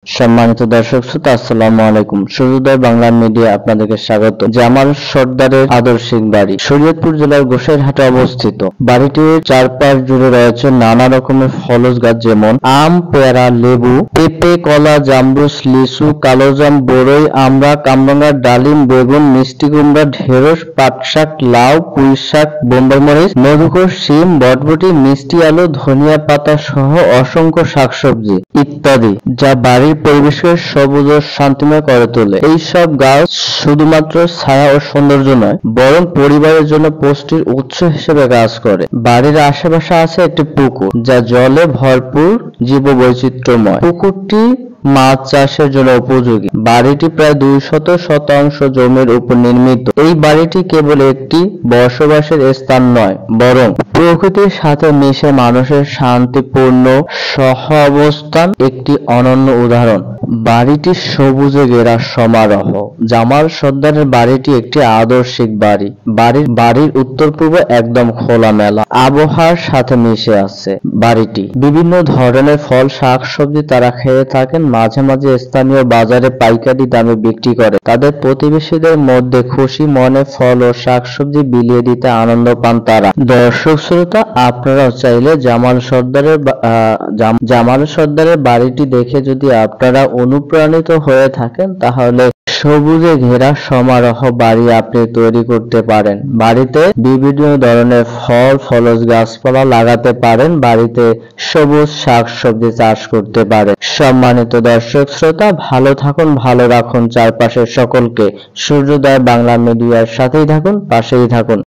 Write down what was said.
সম্মানিত দর্শক শ্রোতা, আসসালামু আলাইকুম। সূর্যোদয় বাংলা মিডিয়া আপনাদেরকে স্বাগত। জামাল সর্দারের আদর্শিক বাড়ি শরীয়তপুর জেলার গোসাইরহাটে অবস্থিত। বাড়িটির চারপাশ জুড়ে রয়েছে নানা রকমের ফলজ গাছ, যেমন আম, পেয়ারা, লেবু, পেঁপে, কলা, জামরুচ, লিচু, কালোজাম, বরই, আমড়া, কামরাঙা, ডালিম, বেগুন, মিষ্টি কুমড়া, ঢেঁড়স, পাটশাক, লাউ, পুঁইশাক, বোম্বাই মরিচ, মধুকর, শিম, বটবটি, মিষ্টি আলু, ধনিয়া পাতা সহ অসংখ্য শাকসবজি ইত্যাদি, যা বাড়ির পরিবেশকে সবুজ ও শান্তিময় করে তোলে। এই সব গাছ শুধুমাত্র ছায়া ও সৌন্দর্য নয়, বরং পরিবারের জন্য পুষ্টির উৎস হিসেবে কাজ করে। বাড়ির আশেপাশে আছে একটি পুকুর, যা জলে ভরপুর, জীববৈচিত্র্যময়। পুকুরটি মাছ চাষের জন্য উপযোগী। বাড়িটি প্রায় 200 শতাংশ জমির উপর নির্মিত। এই বাড়িটি কেবল একটি বসবাসের স্থান নয়, বরং প্রকৃতির সাথে মিশে মানুষের শান্তিপূর্ণ সহাবস্থান একটি অনন্য উদাহরণ। বাড়িটি সবুজে ঘেরা সমারোহ। জামাল সর্দারের বাড়িটি একটি আদর্শিক বাড়ি। বাড়ির উত্তর পূর্বে একদম খোলামেলা আবহাওয়ার সাথে মিশে আছে। বাড়িটি বিভিন্ন ধরনের ফল, শাকসবজি তারা খেয়ে থাকেন। মাঝে মাঝে স্থানীয় বাজারে পাইকারি দামে বিক্রি করে তাদের প্রতিবেশীদের মধ্যে খুশি মনে ফল ও শাকসবজি বিলিয়ে দিতে আনন্দ পান তারা। দর্শক শ্রোতা, আপনারাও চাইলে জামাল সর্দারের বাড়িটি দেখে যদি আপনারা অনুপ্রাণিত হয়ে থাকেন, তাহলে সবুজে ঘেরা সমারোহ বাড়ি আপনি তৈরি করতে পারেন। বাড়িতে বিভিন্ন ধরনের ফলজ গাছপালা লাগাতে পারেন। বাড়িতে সবুজ শাকসবজি চাষ করতে পারেন। সম্মানিত দর্শক শ্রোতা, ভালো থাকুন, ভালো রাখুন চারপাশের সকলকে। সূর্যোদয় বাংলা মিডিয়ার সাথেই থাকুন, পাশেই থাকুন।